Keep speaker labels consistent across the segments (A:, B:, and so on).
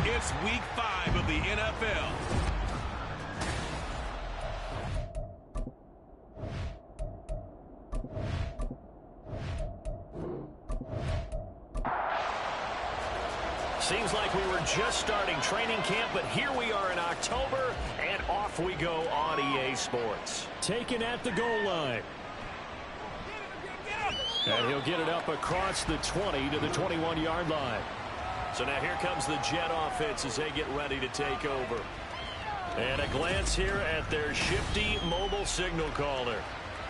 A: It's week 5 of the NFL.
B: Seems like we were just starting training camp, but here we are in October, and off we go on EA Sports. Taken at the goal line. And he'll get it up across the 20 to the 21-yard line. So now here comes the Jet offense as they get ready to take over. And a glance here at their shifty mobile signal caller.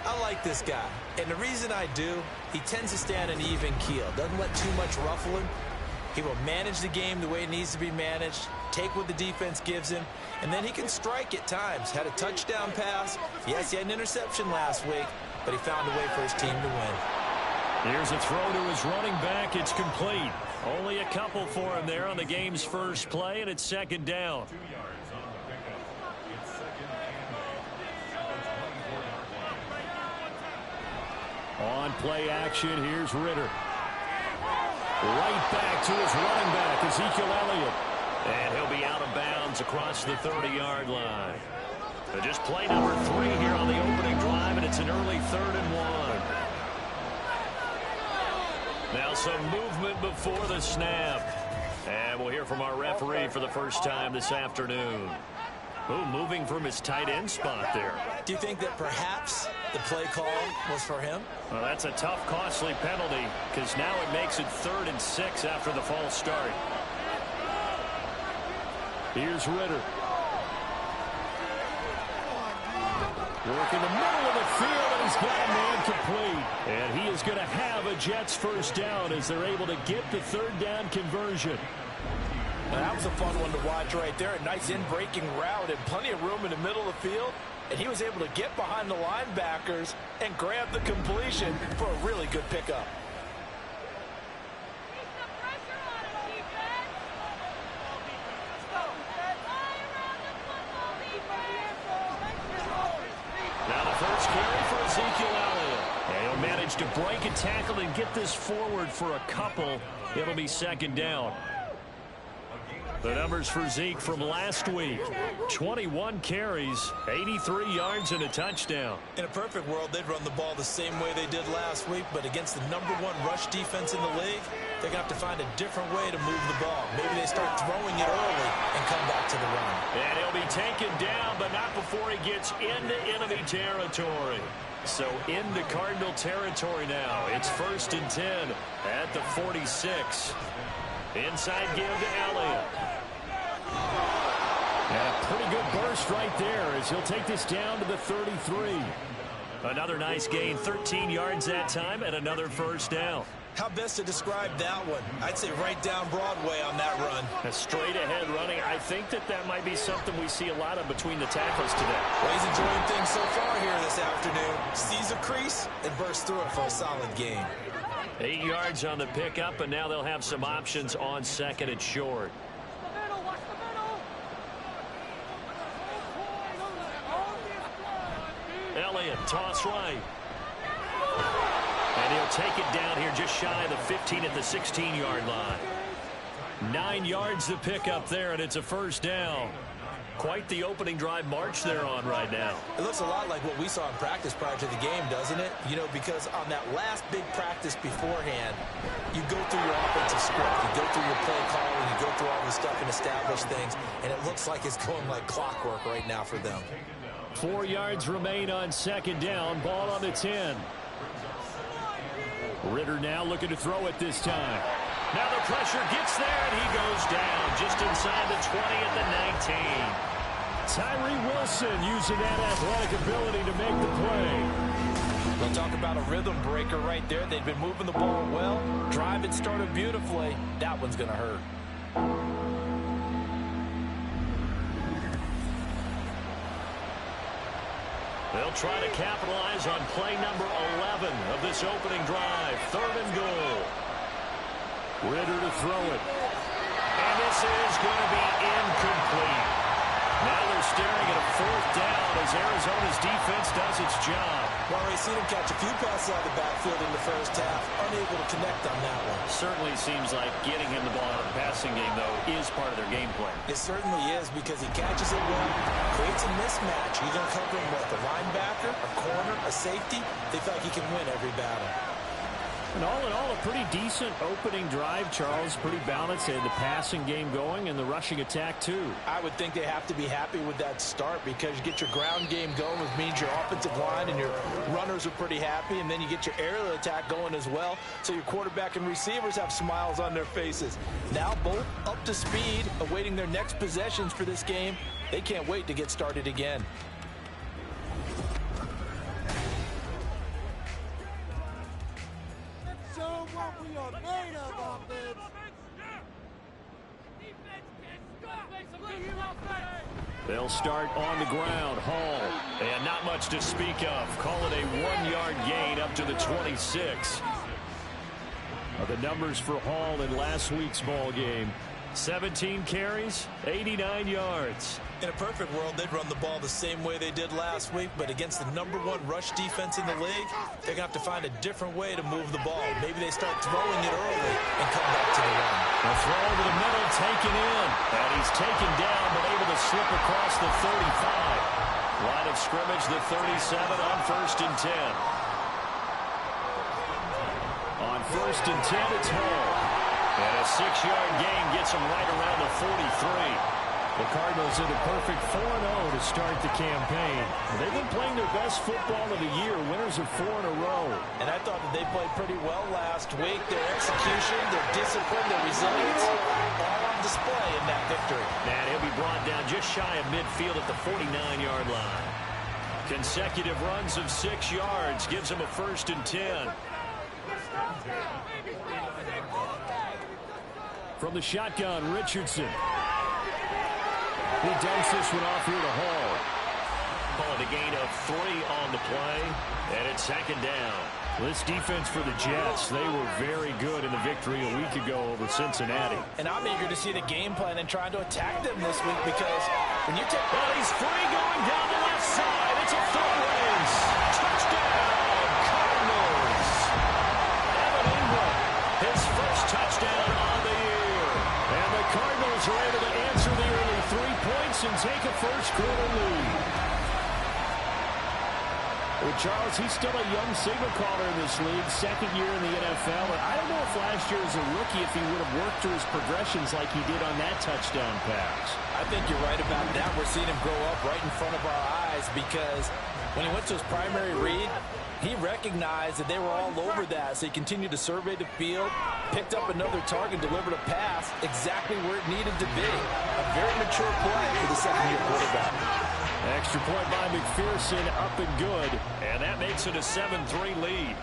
C: I like this guy, and the reason I do, he tends to stay on an even keel. Doesn't let too much ruffle him. He will manage the game the way it needs to be managed, take what the defense gives him, and then he can strike at times. Had a touchdown pass. Yes, he had an interception last week, but he found a way for his team to win.
B: Here's a throw to his running back. It's complete. Only a couple for him there on the game's first play, and it's second down. On play action, here's Ritter. Right back to his running back, Ezekiel Elliott. And he'll be out of bounds across the 30-yard line. So just play number 3 here on the opening drive, and it's an early 3rd and 1. Now some movement before the snap. And we'll hear from our referee for the first time this afternoon. Ooh, moving from his tight end spot there.
C: Do you think that perhaps the play call was for him?
B: Well, that's a tough, costly penalty because now it makes it 3rd and 6 after the false start. Here's Ritter. Work in the middle of the field, and he's got a man complete. And he is going to have a Jets first down as they're able to get the 3rd down conversion.
C: Now, that was a fun one to watch right there. A nice in-breaking route and plenty of room in the middle of the field. And he was able to get behind the linebackers and grab the completion for a really good pickup.
B: Now the first carry for Ezekiel Elliott. And he'll manage to break a tackle and get this forward for a couple. It'll be second down. The numbers for Zeke from last week. 21 carries, 83 yards, and a touchdown.
C: In a perfect world, they'd run the ball the same way they did last week, but against the #1 rush defense in the league, they're going to have to find a different way to move the ball. Maybe they start throwing it early and come back to the run.
B: And he'll be taken down, but not before he gets into enemy territory. So into Cardinal territory now. It's 1st and 10 at the 46. Inside give to Elliott. And a pretty good burst right there as he'll take this down to the 33. Another nice gain, 13 yards that time, and another first down.
C: How best to describe that one? I'd say right down Broadway on that run.
B: A straight-ahead running. I think that might be something we see a lot of between the tackles today.
C: Well, he's enjoying things so far here this afternoon. Sees a crease and bursts through it for a solid gain.
B: 8 yards on the pickup, and now they'll have some options on 2nd and short. Elliott, toss right. And he'll take it down here just shy of the 15 at the 16-yard line. 9 yards to pick up there, and it's a first down. Quite the opening drive march they're on right now.
C: It looks a lot like what we saw in practice prior to the game, doesn't it? You know, because on that last big practice beforehand, you go through your offensive script, you go through your play calling, you go through all this stuff and establish things, and it looks like it's going like clockwork right now for them.
B: 4 yards remain on 2nd down. Ball on the 10. Ritter now looking to throw it this time. Now the pressure gets there, and he goes down just inside the 20 at the 19. Tyree Wilson using that athletic ability to make the play.
C: We'll talk about a rhythm breaker right there. They've been moving the ball well. Drive it started beautifully. That one's going to hurt.
B: They'll try to capitalize on play number 11 of this opening drive. 3rd and goal. Ritter to throw it. And this is going to be incomplete. Now they're staring at a 4th down as Arizona's defense does its job.
C: Well, we've seen him catch a few passes out of the backfield in the first half. Unable to connect on that one.
B: Certainly seems like getting him the ball out of the passing game, though, is part of their game plan.
C: It certainly is, because he catches it well, creates a mismatch. You're going to cover him with a linebacker, a corner, a safety. They feel like he can win every battle.
B: And all in all, a pretty decent opening drive, Charles. Pretty balanced. They had the passing game going and the rushing attack, too.
C: I would think they have to be happy with that start, because you get your ground game going, which means your offensive line and your runners are pretty happy, and then you get your aerial attack going as well, so your quarterback and receivers have smiles on their faces. Now both up to speed, awaiting their next possessions for this game. They can't wait to get started again.
B: They'll start on the ground. Hall. And not much to speak of. Call it a 1-yard gain up to the 26. The numbers for Hall in last week's ball game. 17 carries, 89 yards.
C: In a perfect world, they'd run the ball the same way they did last week, but against the #1 rush defense in the league, they're going to have to find a different way to move the ball. Maybe they start throwing it early and come back to the run.
B: A throw over the middle, taken in. And he's taken down, but able to slip across the 35. Line of scrimmage, the 37 on 1st and 10. On 1st and 10, it's Hall. And a 6-yard gain gets him right around the 43. The Cardinals in a perfect 4-0 to start the campaign. They've been playing their best football of the year, winners of 4 in a row.
C: And I thought that they played pretty well last week. Their execution, their discipline, their resilience, all on display in that victory.
B: And he'll be brought down just shy of midfield at the 49-yard line. Consecutive runs of 6 yards gives him a 1st and 10. From the shotgun, Richardson. He dumps this one off here to Hall. Calling a gain of 3 on the play, and it's 2nd down. This defense for the Jets, they were very good in the victory a week ago over Cincinnati.
C: And I'm eager to see the game plan and trying to attack them this week, because when you take...
B: Well, he's free going down the left side. It's a foot race. Touchdown, Cardinals. Evan Ingram, his first touchdown on the year. And the Cardinals are able to answer the early 3 points and take a first-quarter lead. Well, Charles, he's still a young signal caller in this league, 2nd year in the NFL. And I don't know if last year as a rookie, if he would have worked through his progressions like he did on that touchdown pass.
C: I think you're right about that. We're seeing him grow up right in front of our eyes, because when he went to his primary read, he recognized that they were all over that, so he continued to survey the field, picked up another target, delivered a pass exactly where it needed to be. A very mature play for the 2nd-year quarterback.
B: Extra point by McPherson, up and good. And that makes it a 7-3 lead.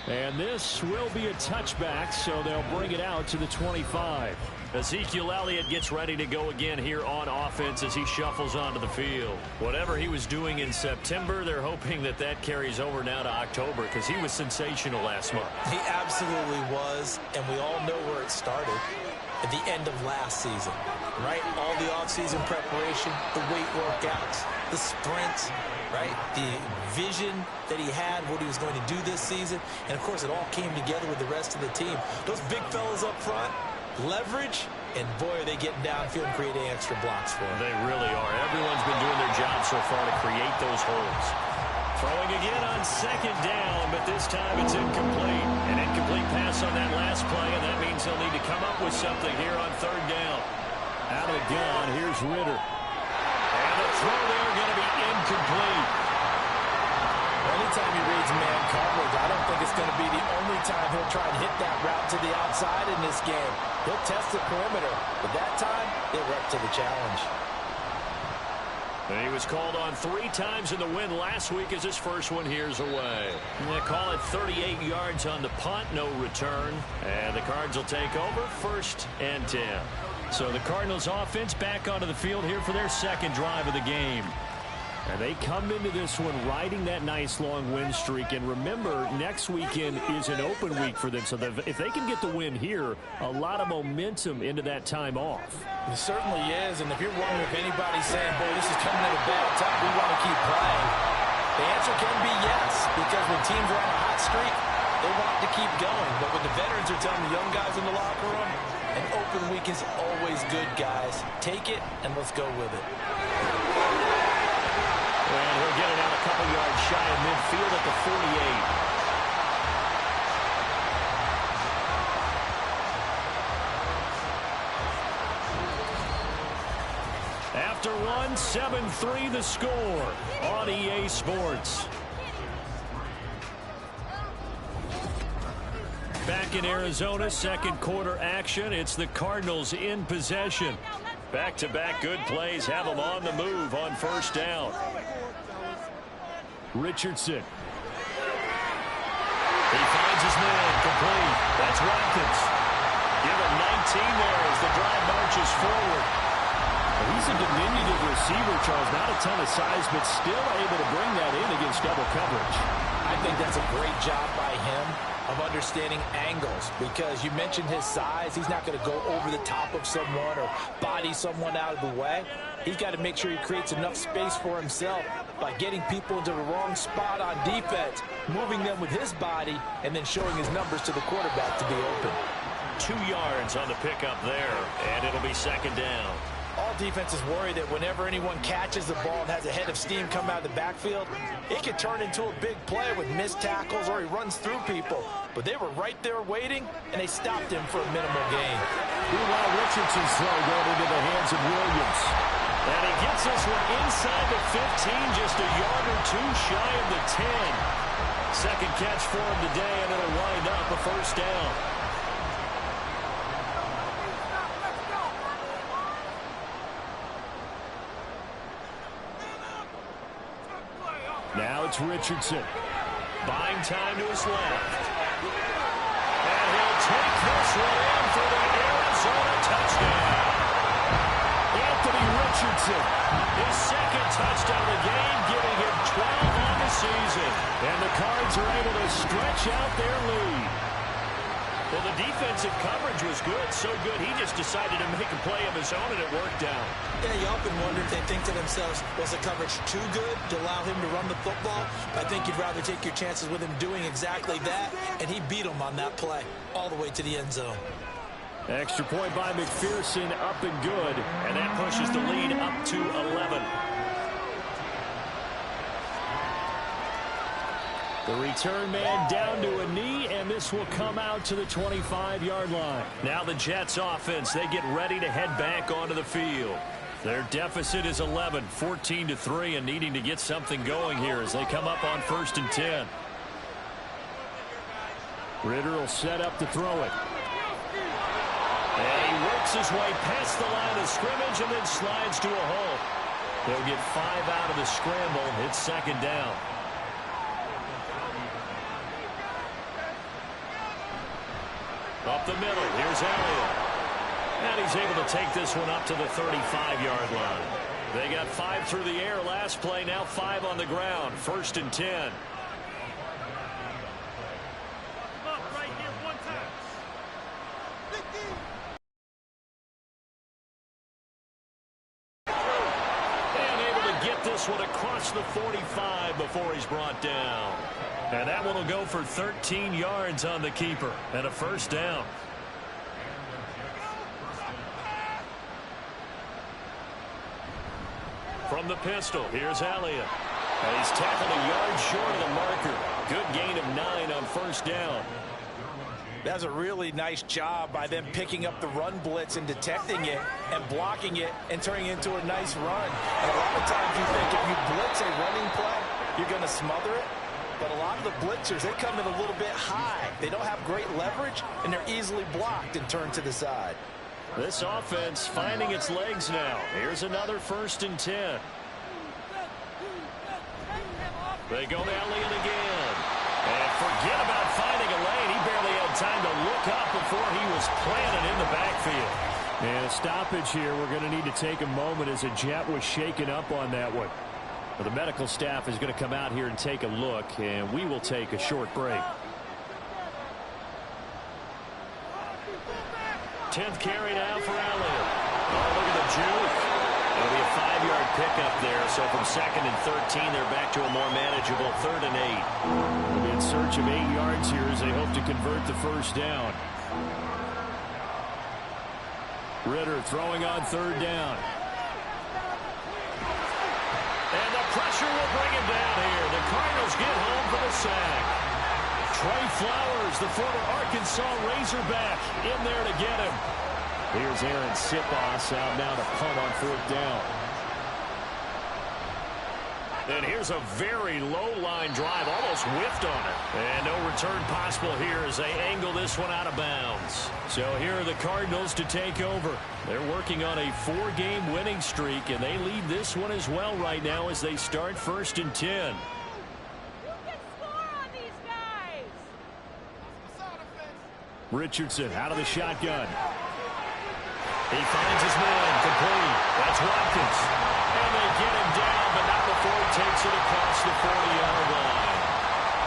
B: And this will be a touchback, so they'll bring it out to the 25. Ezekiel Elliott gets ready to go again here on offense as he shuffles onto the field. Whatever he was doing in September, they're hoping that that carries over now to October, because he was sensational last month.
C: He absolutely was, and we all know where it started. At the end of last season, right? All the offseason preparation, the weight workouts, the sprints, right? The vision that he had, what he was going to do this season. And, of course, it all came together with the rest of the team. Those big fellas up front, leverage, and, boy, are they getting downfield and creating extra blocks for him.
B: They really are. Everyone's been doing their job so far to create those holes. Throwing again on 2nd down, but this time it's incomplete. An incomplete pass on that last play, and that means they'll need to come up with something here on 3rd down. Out of the gun, here's Ritter. And the throw there going to be incomplete.
C: Anytime he reads man coverage, I don't think it's going to be the only time he'll try and hit that route to the outside in this game. He'll test the perimeter, but that time, they were up to the challenge.
B: And he was called on 3 times in the win last week as his first one here's away. And they call it 38 yards on the punt, no return. And the Cards will take over, 1st and 10. So the Cardinals offense back onto the field here for their 2nd drive of the game. And they come into this one riding that nice long win streak. And remember, next weekend is an open week for them. So if they can get the win here, a lot of momentum into that time off.
C: It certainly is. And if you're wondering if anybody's saying, boy, this is coming at a bad time, we want to keep playing, the answer can be yes. Because when teams are on a hot streak, they want to keep going. But when the veterans are telling the young guys in the locker room, an open week is always good, guys. Take it, and let's go with it.
B: And he'll get it out a couple yards shy of midfield at the 48. After one, 7-3 the score on EA Sports. Back in Arizona, second quarter action. It's the Cardinals in possession. Back-to-back good plays have them on the move on first down. Richardson. He finds his man complete. That's Watkins. Give him 19 there as the drive marches forward. He's a diminutive receiver, Charles. Not a ton of size, but still able to bring that in against double coverage.
C: I think that's a great job by him of understanding angles, because you mentioned his size. He's not going to go over the top of someone or body someone out of the way. He's got to make sure he creates enough space for himself by getting people into the wrong spot on defense, moving them with his body, and then showing his numbers to the quarterback to be open.
B: 2 yards on the pickup there, and it'll be second down.
C: All defenses worry that whenever anyone catches the ball and has a head of steam come out of the backfield, it could turn into a big play with missed tackles or he runs through people. But they were right there waiting, and they stopped him for a minimal gain.
B: Meanwhile, Richardson's throw going into the hands of Williams. And he gets this one inside the 15, just a yard or two shy of the 10. Second catch for him today, and it'll wind up a first down. Now it's Richardson. Buying time to his left. And he'll take this one in for the Arizona touchdown. Anthony Richardson, his second touchdown of the game, giving him 12 on the season. And the Cards are able to stretch out their lead. Well, the defensive coverage was good, so good he just decided to make a play of his own, and it worked out.
C: Yeah, you often wonder if they think to themselves, was the coverage too good to allow him to run the football? I think you'd rather take your chances with him doing exactly that, and he beat him on that play all the way to the end zone.
B: Extra point by McPherson, up and good, and that pushes the lead up to 11. The return man down to a knee, and this will come out to the 25-yard line. Now the Jets offense, they get ready to head back onto the field. Their deficit is 11, 14-3, and needing to get something going here as they come up on 1st and 10. Ritter will set up to throw it. And he works his way past the line of scrimmage and then slides to a hole. They'll get 5 out of the scramble. It's second down. Up the middle, here's Elliott. And he's able to take this one up to the 35-yard line. They got 5 through the air last play, now 5 on the ground. 1st and 10. And able to get this one across the 45 before he's brought down. And that one will go for 13 yards on the keeper and a first down. From the pistol, here's Elliott. And he's tackled a yard short of the marker. Good gain of 9 on first down.
C: That's a really nice job by them picking up the run blitz and detecting it and blocking it and turning it into a nice run. And a lot of times you think if you blitz a running play, you're going to smother it. But a lot of the blitzers, they come in a little bit high. They don't have great leverage, and they're easily blocked and turned to the side.
B: This offense finding its legs now. Here's another 1st and 10. They go to Elliott again. And forget about finding a lane. He barely had time to look up before he was planted in the backfield. And a stoppage here. We're going to need to take a moment as a Jet was shaken up on that one. Well, the medical staff is going to come out here and take a look, and we will take a short break. 10th carry now for Elliott. Oh, look at the juke. It'll be a 5-yard pickup there. So from 2nd and 13, they're back to a more manageable 3rd and 8. We'll be in search of 8 yards here as they hope to convert the first down. Ritter throwing on 3rd down. And the pressure will bring him down here. The Cardinals get home for the sack. Trey Flowers, the former Arkansas Razorback, in there to get him. Here's Aaron Sipos out now to punt on 4th down. And here's a very low-line drive, almost whiffed on it. And no return possible here as they angle this one out of bounds. So here are the Cardinals to take over. They're working on a 4-game winning streak, and they lead this one as well right now as they start 1st and 10. Richardson out of the shotgun. He finds his man, complete. That's Watkins. And they get him down, but not before he takes it across the 40-yard line.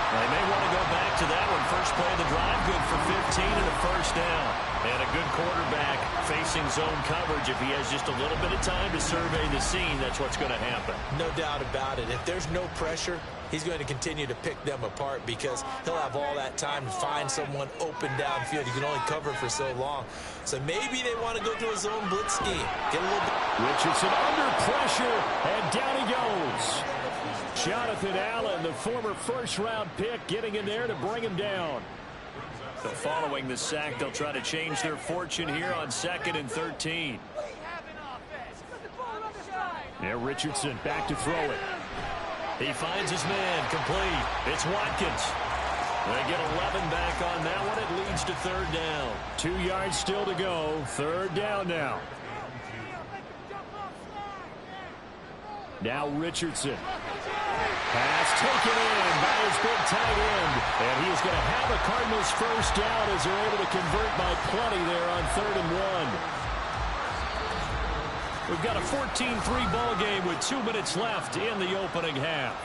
B: They may want to go back to that one. First play of the drive, good for 15 and a first down. And a good quarterback facing zone coverage. If he has just a little bit of time to survey the scene, that's what's going to happen.
C: No doubt about it. If there's no pressure, he's going to continue to pick them apart because he'll have all that time to find someone open downfield. He can only cover for so long. So maybe they want to go to a zone blitz scheme. Get a little bit.
B: Richardson under pressure, and down he goes. Jonathan Allen, the former first-round pick, getting in there to bring him down. So following the sack, they'll try to change their fortune here on 2nd and 13. Yeah, Richardson back to throw it. He finds his man, complete. It's Watkins. They get 11 back on that one. It leads to 3rd down. 2 yards still to go. 3rd down now. Now Richardson. Pass taken in by his big tight end. And he is going to have a Cardinals first down as they're able to convert by plenty there on 3rd and 1. We've got a 14-3 ball game with 2 minutes left in the opening half.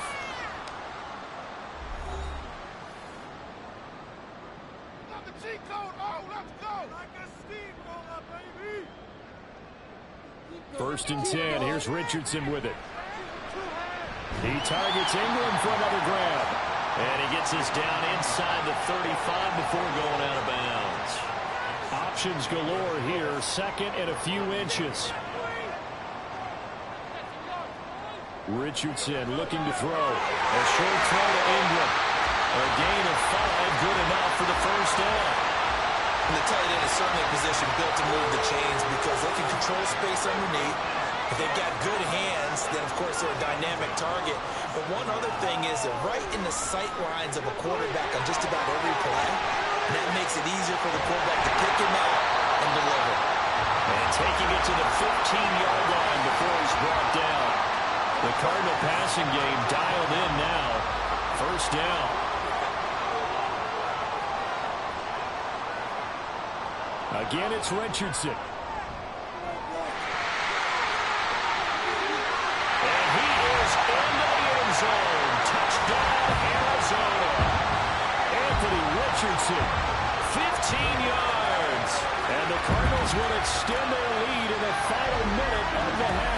B: First and 10. Here's Richardson with it. He targets Ingram for another grab. And he gets this down inside the 35 before going out of bounds. Options galore here. 2nd and a few inches. Richardson looking to throw. A short throw to Ingram. A gain of 5, good enough for the first down.
C: And the tight end is certainly a position built to move the chains because they can control space underneath. If they've got good hands, then, of course, they're a dynamic target. But one other thing is they're right in the sight lines of a quarterback on just about every play. And that makes it easier for the quarterback to pick him out and deliver.
B: And taking it to the 15-yard line before he's brought down. The Cardinal passing game dialed in now. First down. Again, it's Richardson. And he is into the end zone. Touchdown, Arizona. Anthony Richardson, 15 yards. And the Cardinals will extend their lead in the final minute of the half.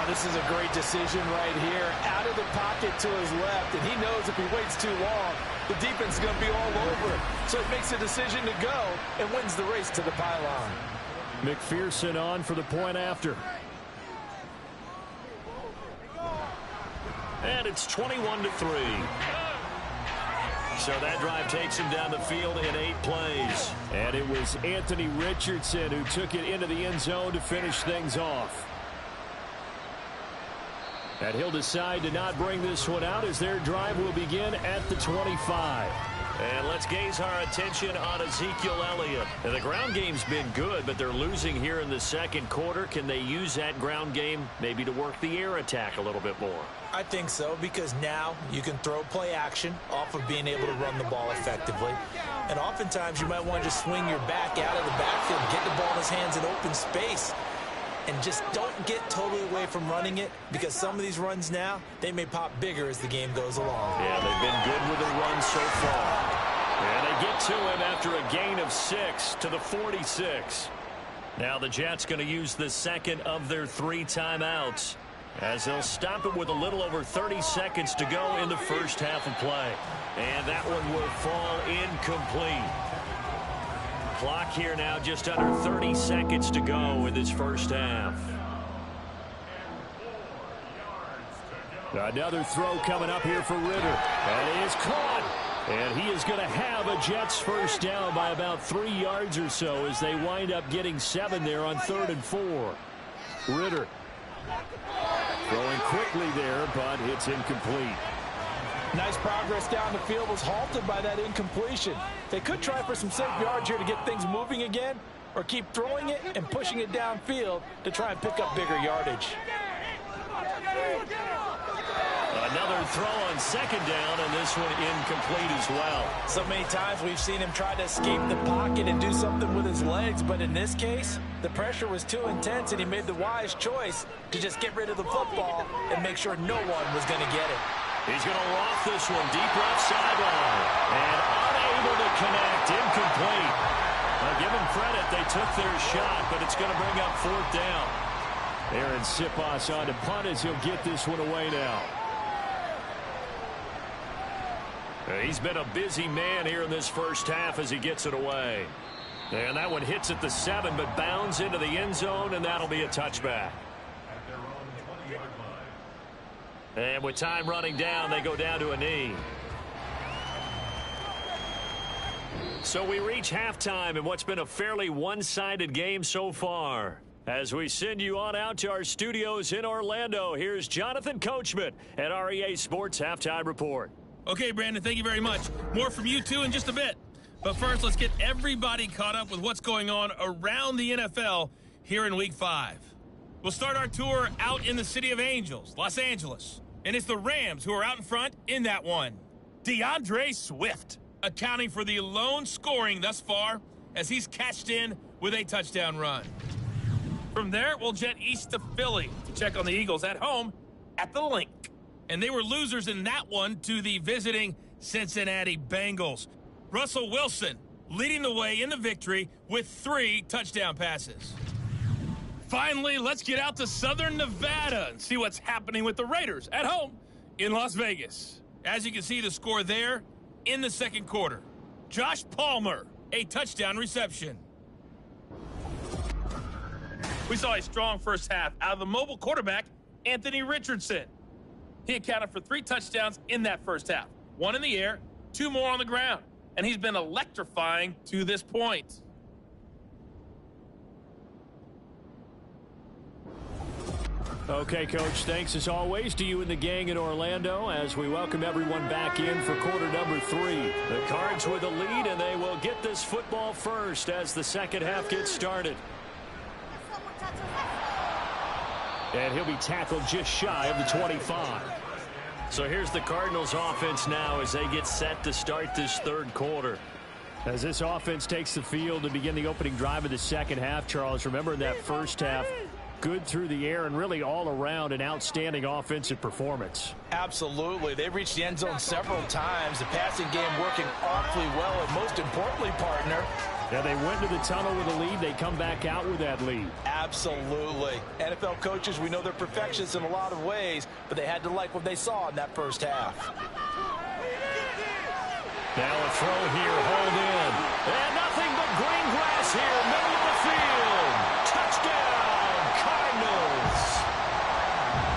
D: This is a great decision right here. Out of the pocket to his left, and he knows if he waits too long, the defense is going to be all over him. So he makes a decision to go and wins the race to the pylon.
B: McPherson on for the point after. And it's 21-3. So that drive takes him down the field in 8 plays. And it was Anthony Richardson who took it into the end zone to finish things off. And he'll decide to not bring this one out as their drive will begin at the 25. And let's gaze our attention on Ezekiel Elliott. Now, the ground game's been good, but they're losing here in the second quarter. Can they use that ground game maybe to work the air attack a little bit more?
C: I think so, because now you can throw play action off of being able to run the ball effectively. And oftentimes you might want to just swing your back out of the backfield, get the ball in his hands in open space. and just don't get totally away from running it, because some of these runs now, they may pop bigger as the game goes along.
B: Yeah, they've been good with the run so far. And they get to him after a gain of 6 to the 46. Now the Jets going to use the second of their 3 timeouts, as they'll stop it with a little over 30 seconds to go in the first half of play. And that one will fall incomplete. Clock here now just under 30 seconds to go in this first half. Another throw coming up here for Ridder. And it is caught. And he is going to have a Jets first down by about 3 yards or so as they wind up getting 7 there on 3rd and 4. Ridder throwing quickly there, but it's incomplete.
D: Nice progress down the field, was halted by that incompletion. They could try for some safe yards here to get things moving again, or keep throwing it and pushing it downfield to try and pick up bigger yardage.
B: Another throw on 2nd down, and this one incomplete as well.
C: So many times we've seen him try to escape the pocket and do something with his legs, but in this case, the pressure was too intense, and he made the wise choice to just get rid of the football and make sure no one was going to get it.
B: He's going to loft this one deep left sideline, and unable to connect, incomplete. Now give them credit, they took their shot, but it's going to bring up 4th down. Aaron Siposs on to punt as he'll get this one away now. He's been a busy man here in this first half as he gets it away. And that one hits at the 7, but bounds into the end zone, and that'll be a touchback. And with time running down, they go down to a knee. So we reach halftime in what's been a fairly one-sided game so far. As we send you on out to our studios in Orlando, here's Jonathan Coachman at REA Sports Halftime Report.
A: Okay, Brandon, thank you very much. More from you two in just a bit. But first, let's get everybody caught up with what's going on around the NFL here in Week 5. We'll start our tour out in the City of Angels, Los Angeles. And it's the Rams who are out in front in that one. DeAndre Swift accounting for the lone scoring thus far as he's cashed in with a touchdown run. From there, we'll jet east to Philly to check on the Eagles at home at the Link. And they were losers in that one to the visiting Cincinnati Bengals. Russell Wilson leading the way in the victory with 3 touchdown passes. Finally, let's get out to Southern Nevada and see what's happening with the Raiders at home in Las Vegas. As you can see, the score there in the second quarter. Josh Palmer, a touchdown reception. We saw a strong first half out of the mobile quarterback, Anthony Richardson. He accounted for 3 touchdowns in that first half. 1 in the air, 2 more on the ground. And he's been electrifying to this point.
B: Okay, Coach, thanks as always to you and the gang in Orlando as we welcome everyone back in for quarter number 3. The Cards with a lead, and they will get this football first as the second half gets started. And he'll be tackled just shy of the 25. So here's the Cardinals offense now as they get set to start this third quarter. As this offense takes the field to begin the opening drive of the second half, Charles, remember in that first half, good through the air and really all around an outstanding offensive performance.
D: Absolutely. They reached the end zone several times. The passing game working awfully well, and most importantly, partner,
B: yeah, they went to the tunnel with a lead. They come back out with that lead.
D: Absolutely. NFL coaches, we know they're perfectionists in a lot of ways, but they had to like what they saw in that first half.
B: Now a throw here, hold in. And nothing but green grass here, middle of the field. Touchdown, Cardinals.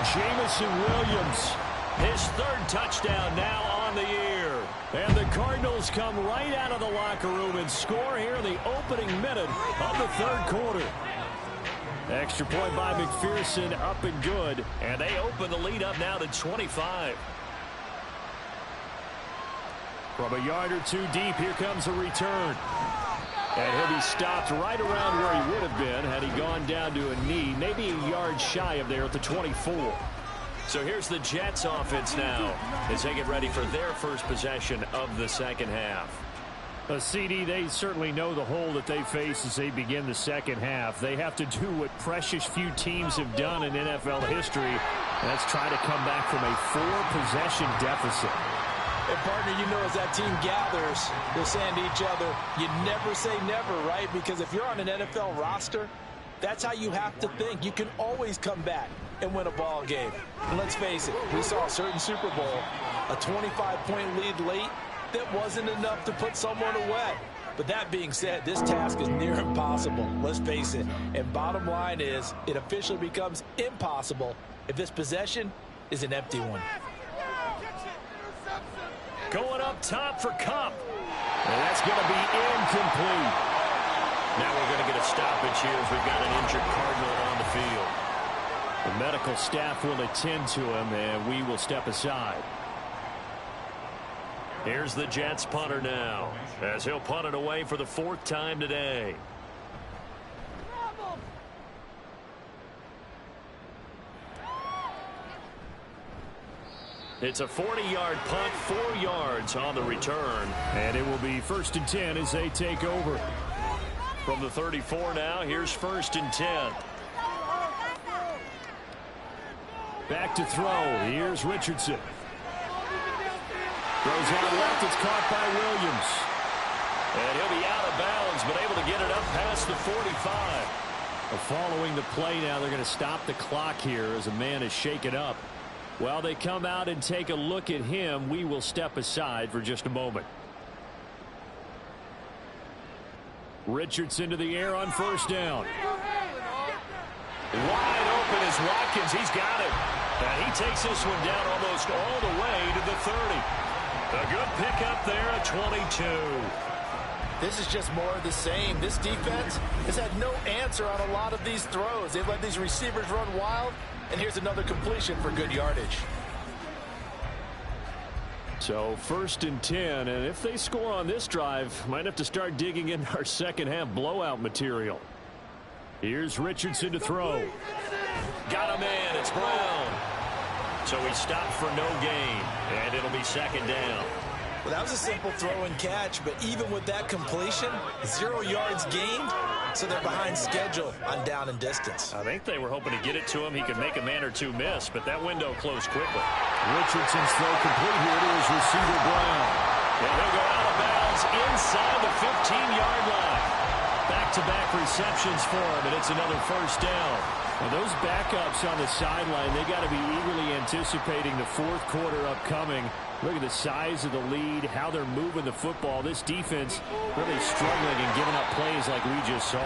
B: Jameson Williams, his 3rd touchdown now on the year. And the Cardinals come right out of the locker room and score here in the opening minute of the third quarter. Extra point by McPherson, up and good. And they open the lead up now to 25. From a yard or 2 deep, here comes a return. And he'll be stopped right around where he would have been had he gone down to a knee, maybe a yard shy of there at the 24. So here's the Jets offense now as they get ready for their first possession of the second half. CD, they certainly know the hole that they face as they begin the second half. They have to do what precious few teams have done in NFL history. And that's try to come back from a 4-possession deficit.
D: And, partner, you know, as that team gathers, they're saying to each other, you never say never, right? Because if you're on an NFL roster, that's how you have to think. You can always come back and win a ball game. And let's face it, we saw a certain Super Bowl, a 25-point lead late, that wasn't enough to put someone away. But that being said, this task is near impossible. Let's face it. And bottom line is, it officially becomes impossible if this possession is an empty one.
B: Going up top for Kupp. And that's going to be incomplete.
E: Now we're going to get a stoppage here as we've got an injured Cardinal on the field.
B: The medical staff will attend to him, and we will step aside.
E: Here's the Jets punter now, as he'll punt it away for the 4th time today. It's a 40-yard punt, 4 yards on the return.
B: And it will be 1st and 10 as they take over.
E: From the 34 now, here's 1st and 10.
B: Back to throw. Here's Richardson. Throws out left. It's caught by Williams.
E: And he'll be out of bounds, but able to get it up past the 45.
B: Following the play now, they're going to stop the clock here as a man is shaken up. While they come out and take a look at him, we will step aside for just a moment. Richardson to the air on 1st down.
E: Wide open is Watkins. He's got it. And he takes this one down almost all the way to the 30. A good pickup there at 22.
D: This is just more of the same. This defense has had no answer on a lot of these throws. They've let these receivers run wild, and here's another completion for good yardage.
B: So 1st and 10, and if they score on this drive, might have to start digging in our second half blowout material. Here's Richardson to throw.
E: Got him in. It's Brown. So he stopped for no gain, and it'll be 2nd down.
C: Well, that was a simple throw and catch, but even with that completion, 0 yards gained, so they're behind schedule on down and distance.
E: I think they were hoping to get it to him. He could make a man or two miss, but that window closed quickly.
B: Richardson's throw complete here to his receiver, Brown.
E: And he'll go out of bounds inside the 15-yard line.
B: Back-to-back receptions for him, and it's another 1st down. Now those backups on the sideline, they got to be eagerly anticipating the 4th quarter upcoming. Look at the size of the lead, how they're moving the football. This defense really struggling and giving up plays like we just saw.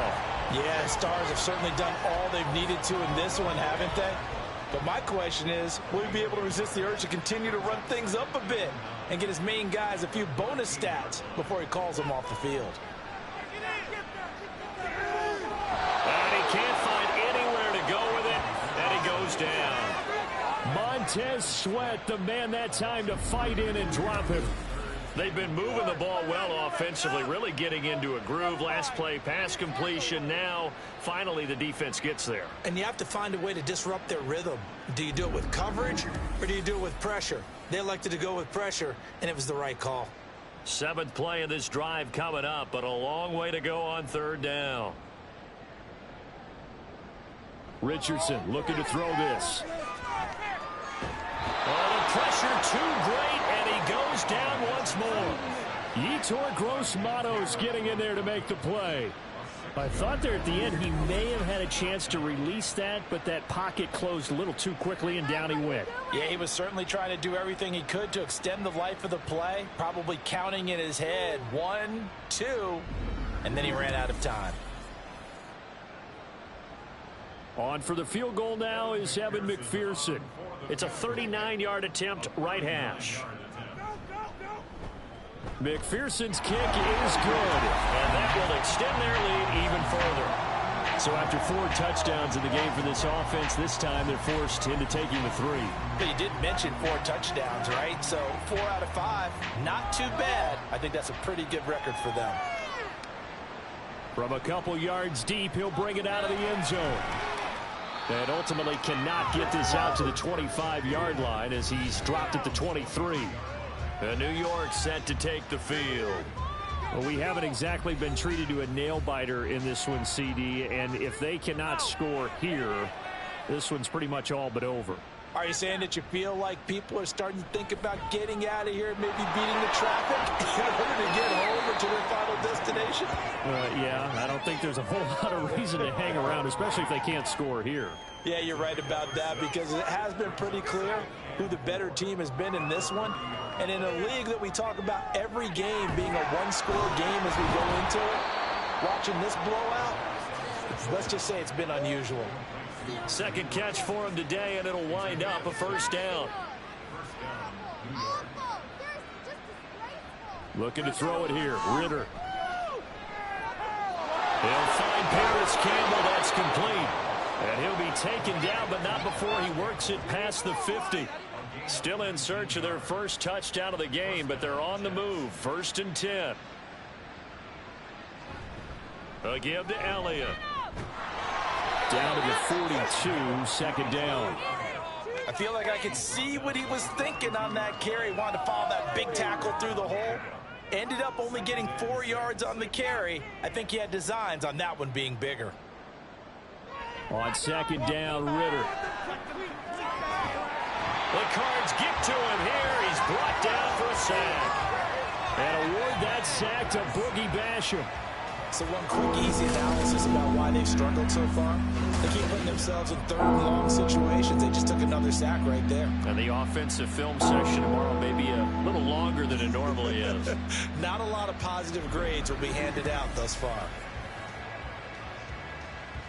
C: Yeah, Stars have certainly done all they've needed to in this one, haven't they? But my question is, will he be able to resist the urge to continue to run things up a bit and get his main guys a few bonus stats before he calls them off the field?
E: And he can't find anywhere to go with it, and he goes down.
B: Montez Sweat, the man that time to fight in and drop him.
E: They've been moving the ball well offensively, really getting into a groove. Last play, pass completion. Now, finally, the defense gets there.
C: And you have to find a way to disrupt their rhythm. Do you do it with coverage, or do you do it with pressure? They elected to go with pressure, and it was the right call.
E: 7th play of this drive coming up, but a long way to go on 3rd down.
B: Richardson looking to throw this.
E: Oh, the pressure too great, and he goes down once more.
B: Yetur Gross-Matos getting in there to make the play. I thought there at the end he may have had a chance to release that, but that pocket closed a little too quickly, and down he went.
C: Yeah, he was certainly trying to do everything he could to extend the life of the play, probably counting in his head 1, 2, and then he ran out of time.
B: On for the field goal now is Evan McPherson.
E: It's a 39-yard attempt, right hash.
B: McPherson's kick is good.
E: And that will extend their lead even further.
B: So after 4 touchdowns in the game for this offense, this time they're forced into taking the 3.
C: But you did mention 4 touchdowns, right? So 4 out of 5, not too bad. I think that's a pretty good record for them.
B: From a couple yards deep, he'll bring it out of the end zone. And ultimately cannot get this out to the 25-yard line as he's dropped at the 23.
E: And New York set to take the field.
B: Well, we haven't exactly been treated to a nail-biter in this one, CD, and if they cannot score here, this one's pretty much all but over.
C: Are you saying that you feel like people are starting to think about getting out of here, maybe beating the traffic in order to get home or to their final destination?
B: Yeah, I don't think there's a whole lot of reason to hang around, especially if they can't score here.
C: Yeah, you're right about that, because it has been pretty clear who the better team has been in this one. And in a league that we talk about every game being a one-score game as we go into it, watching this blowout, let's just say it's been unusual.
B: Second catch for him today, and it'll wind up a first down. Looking to throw it here. Ritter. He'll find Paris Campbell. That's complete. And he'll be taken down, but not before he works it past the 50. Still in search of their first touchdown of the game, but they're on the move. 1st and 10. A give to Elliott. Down to the 42, second down.
C: I feel like I could see what he was thinking on that carry. Wanted to follow that big tackle through the hole. Ended up only getting 4 yards on the carry. I think he had designs on that one being bigger.
B: On second down, Ritter. The Cards get to him here. He's brought down for a sack. And award that sack to Boogie Basham.
C: So one quick, easy analysis about why they've struggled so far. They keep putting themselves in 3rd and long situations. They just took another sack right there.
B: And the offensive film section tomorrow may be a little longer than it normally is.
C: Not a lot of positive grades will be handed out thus far.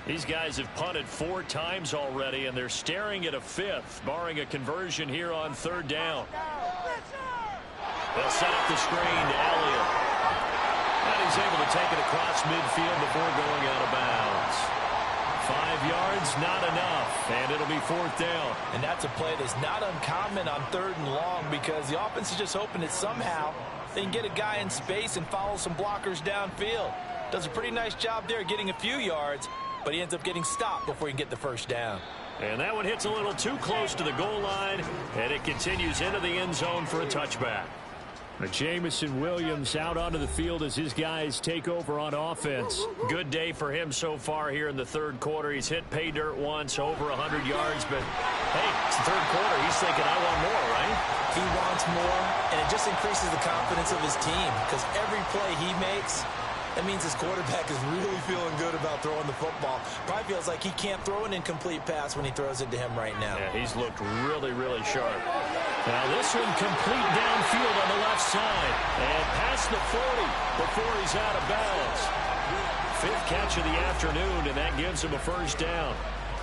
B: These guys have punted 4 times already, and they're staring at a 5th, barring a conversion here on 3rd down. They'll set up the screen to Elliott. And he's able to take it across midfield before going out of bounds. 5 yards, not enough, and it'll be 4th down.
C: And that's a play that's not uncommon on 3rd and long, because the offense is just hoping that somehow they can get a guy in space and follow some blockers downfield. Does a pretty nice job there getting a few yards, but he ends up getting stopped before he can get the first down.
B: And that one hits a little too close to the goal line, and it continues into the end zone for a touchback. Jamison Williams out onto the field as his guys take over on offense. Good day for him so far here in the 3rd quarter. He's hit pay dirt once, over 100 yards, but hey, it's the 3rd quarter. He's thinking, I want more, right?
C: He wants more, and it just increases the confidence of his team, because every play he makes, that means his quarterback is really feeling good about throwing the football. Probably feels like he can't throw an incomplete pass when he throws it to him right now.
B: Yeah, he's looked really, really sharp. Now this one complete downfield on the left side. And past the 40 before he's out of bounds. 5th catch of the afternoon, and that gives him a first down.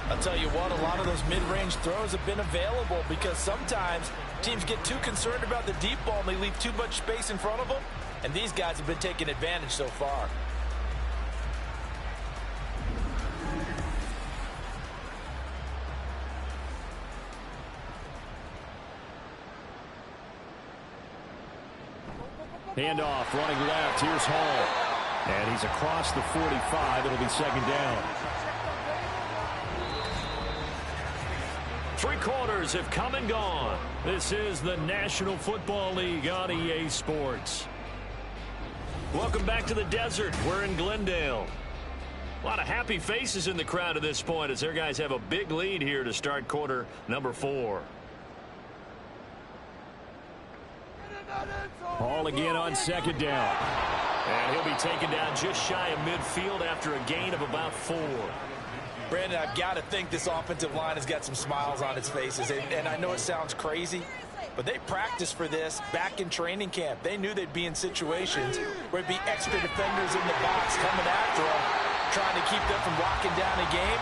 C: I'll tell you what, a lot of those mid-range throws have been available, because sometimes teams get too concerned about the deep ball and they leave too much space in front of them. And these guys have been taking advantage so far.
B: Handoff, running left. Here's Hall. And he's across the 45. It'll be second down. 3 quarters have come and gone. This is the National Football League on EA Sports. Welcome back to the desert. We're in Glendale. A lot of happy faces in the crowd at this point as their guys have a big lead here to start quarter number 4. Hall again on second down. And he'll be taken down just shy of midfield after a gain of about 4.
C: Brandon, I've got to think this offensive line has got some smiles on its faces. And I know it sounds crazy, but they practiced for this back in training camp. They knew they'd be in situations where it'd be extra defenders in the box coming after them, trying to keep them from locking down a game.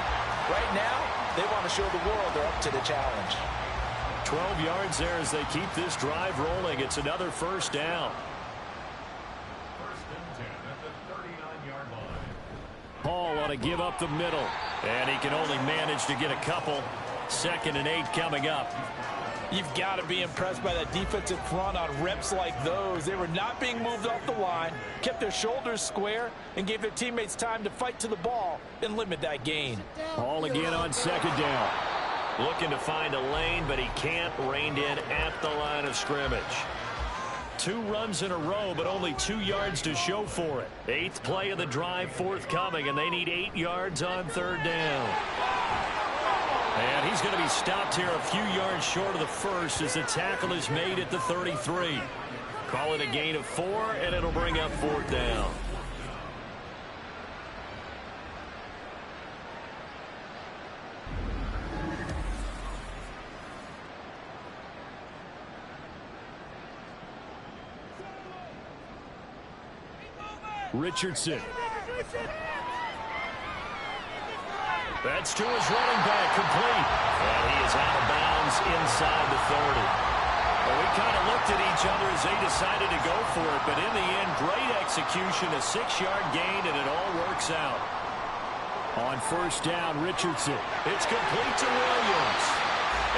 C: Right now, they want to show the world they're up to the challenge.
B: 12 yards there as they keep this drive rolling. It's another first down. Hall ought to give up the middle, and he can only manage to get a couple. 2nd and 8 coming up.
C: You've got to be impressed by that defensive front on reps like those. They were not being moved off the line, kept their shoulders square, and gave their teammates time to fight to the ball and limit that gain.
B: Hall again on second down. Looking to find a lane, but he can't. Reined in at the line of scrimmage. 2 runs in a row, but only 2 yards to show for it. 8th play of the drive forthcoming, and they need 8 yards on 3rd down. And he's going to be stopped here a few yards short of the first as the tackle is made at the 33. Call it a gain of 4, and it'll bring up 4th down. Richardson. That's to his running back, complete. And he is out of bounds inside the 30. Well, we kind of looked at each other as they decided to go for it, but in the end, great execution, a 6-yard gain, and it all works out. On 1st down, Richardson. It's complete to Williams.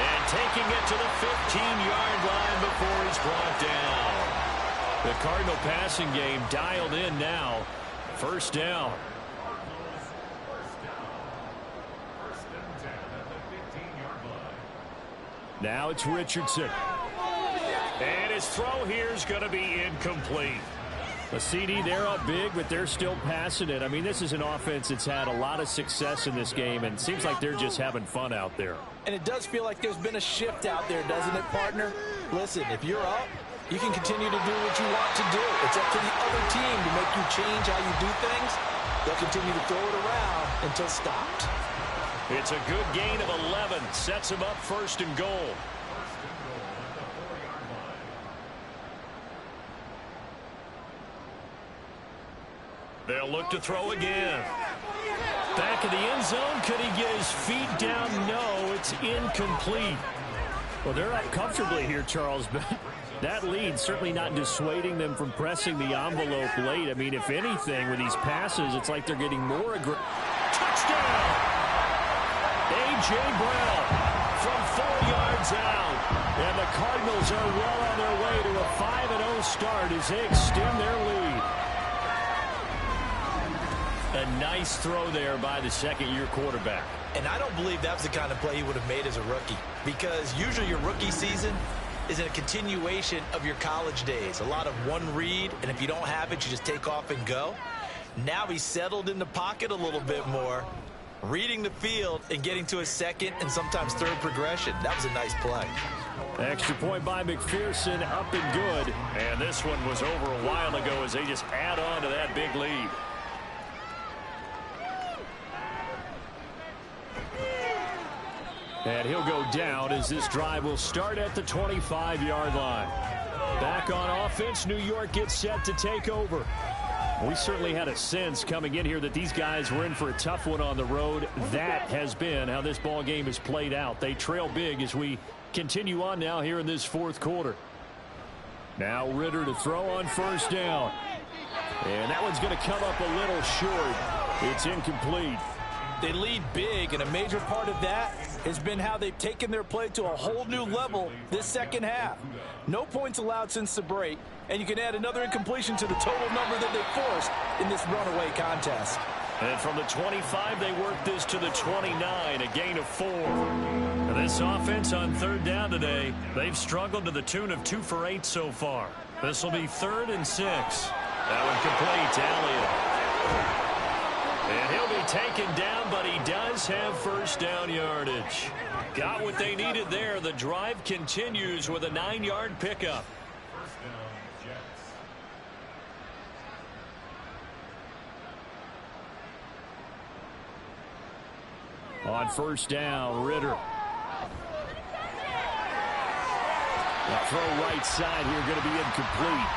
B: And taking it to the 15-yard line before he's brought down. The Cardinal passing game dialed in now. 1st down. Now it's Richardson. And his throw here is going to be incomplete. A CD, they're up big, but they're still passing it. I mean, this is an offense that's had a lot of success in this game, and it seems like they're just having fun out there.
C: And it does feel like there's been a shift out there, doesn't it, partner? Listen, if you're up, you can continue to do what you want to do. It's up to the other team to make you change how you do things. They'll continue to throw it around until stopped.
B: It's a good gain of 11. Sets him up 1st and goal. They'll look to throw again. Back of the end zone. Could he get his feet down? No, it's incomplete. Well, they're up comfortably here, Charles, but that lead certainly not dissuading them from pressing the envelope late. I mean, if anything, with these passes, it's like they're getting more aggressive. Touchdown! A.J. Brown from 4 yards out. And the Cardinals are well on their way to a 5-0 start as they extend their lead. A nice throw there by the 2nd-year quarterback.
C: And I don't believe that was the kind of play he would have made as a rookie, because usually your rookie season is a continuation of your college days. A lot of one read, and if you don't have it, you just take off and go. Now he's settled in the pocket a little bit more, reading the field and getting to a 2nd and sometimes 3rd progression. That was a nice play.
B: Extra point by McPherson, up and good. And this one was over a while ago as they just add on to that big lead. And he'll go down as this drive will start at the 25-yard line. Back on offense, New York gets set to take over. We certainly had a sense coming in here that these guys were in for a tough one on the road. That has been how this ball game has played out. They trail big as we continue on now here in this 4th quarter. Now Ritter to throw on 1st down. And that one's going to come up a little short. It's incomplete.
C: They lead big, and a major part of that has been how they've taken their play to a whole new level this 2nd half. No points allowed since the break, and you can add another incompletion to the total number that they forced in this runaway contest.
B: And from the 25, they work this to the 29, a gain of 4. And this offense on 3rd down today, they've struggled to the tune of 2 for 8 so far. This will be 3rd and 6. That one complete to Elliott. And he'll be taken down, but he does have 1st down yardage. Got what they needed there. The drive continues with a 9-yard pickup. On 1st down, Ritter. The throw right side here going to be incomplete.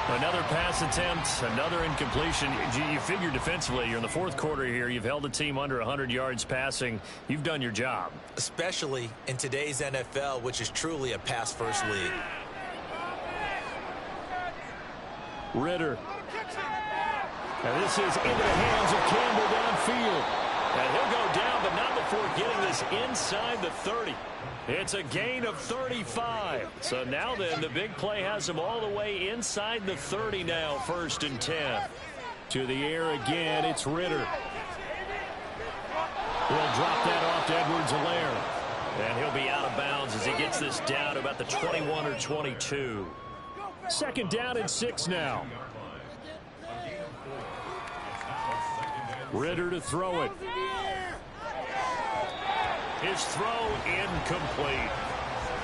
B: Another pass attempt, another incompletion. You figure defensively, you're in the 4th quarter here. You've held a team under 100 yards passing. You've done your job.
C: Especially in today's NFL, which is truly a pass-first league.
B: Ritter. And this is into the hands of Campbell downfield. And he'll go down, but not before getting this inside the 30. It's a gain of 35. So now then, the big play has him all the way inside the 30 now, 1st and 10. To the air again, it's Ritter. He'll drop that off to Edwards-Helaire. And he'll be out of bounds as he gets this down to about the 21 or 22. Second down and 6 now. Ridder to throw it. His throw incomplete.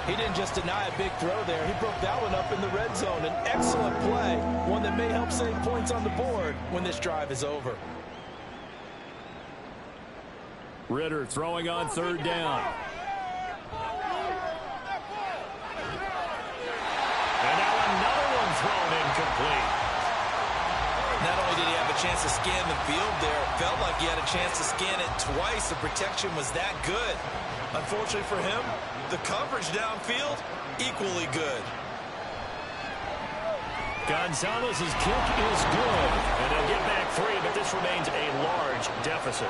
D: He didn't just deny a big throw there. He broke that one up in the red zone. An excellent play, one that may help save points on the board when this drive is over.
B: Ridder throwing on third down. And now another one thrown incomplete.
C: Not only did he have a chance to scan the field there, it felt like he had a chance to scan it twice. The protection was that good. Unfortunately for him, the coverage downfield, equally good.
B: Gonzalez's kick is good. And they'll get back 3, but this remains a large deficit.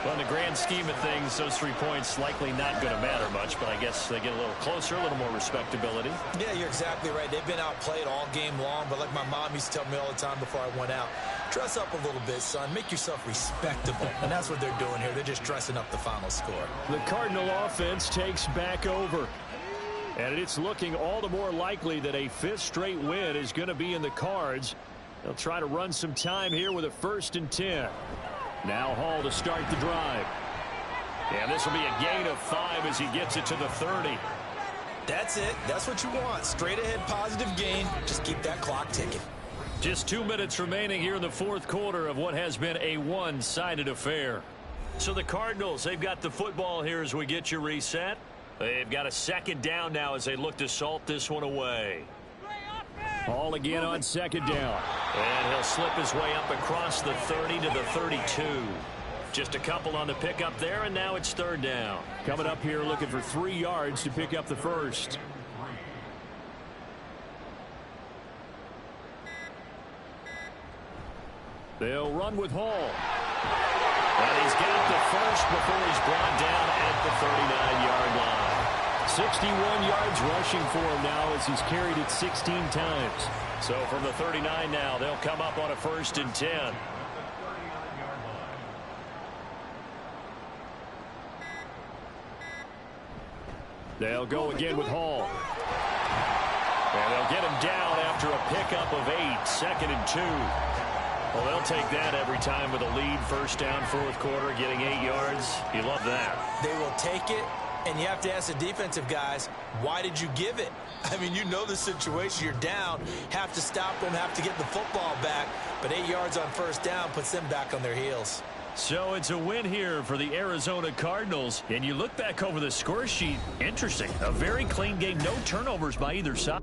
B: Well, in the grand scheme of things, those 3 points likely not going to matter much, but I guess they get a little closer, a little more respectability.
C: Yeah, you're exactly right. They've been outplayed all game long, but like my mom used to tell me all the time before I went out, dress up a little bit, son. Make yourself respectable. And that's what they're doing here. They're just dressing up the final score.
B: The Cardinal offense takes back over. And it's looking all the more likely that a 5th straight win is going to be in the cards. They'll try to run some time here with a 1st and 10. Now Hall to start the drive. And this will be a gain of 5 as he gets it to the 30.
C: That's it. That's what you want. Straight ahead positive gain. Just keep that clock ticking.
B: Just 2 minutes remaining here in the 4th quarter of what has been a one-sided affair. So the Cardinals, they've got the football here as we get you reset. They've got a 2nd down now as they look to salt this one away. Hall again on 2nd down. And he'll slip his way up across the 30 to the 32. Just a couple on the pickup there, and now it's 3rd down. Coming up here looking for 3 yards to pick up the 1st. They'll run with Hall. And he's got the 1st before he's brought down at the 39-yard line. 61 yards rushing for him now as he's carried it 16 times. So from the 39 now, they'll come up on a 1st and 10. They'll go again with Hall. And they'll get him down after a pickup of 8, 2nd and 2. Well, they'll take that every time with a lead. 1st down, 4th quarter, getting 8 yards. You love that.
C: They will take it, and you have to ask the defensive guys, why did you give it? I mean, you know the situation. You're down, have to stop them, have to get the football back. But 8 yards on 1st down puts them back on their heels.
B: So it's a win here for the Arizona Cardinals. And you look back over the score sheet, interesting. A very clean game, no turnovers by either side.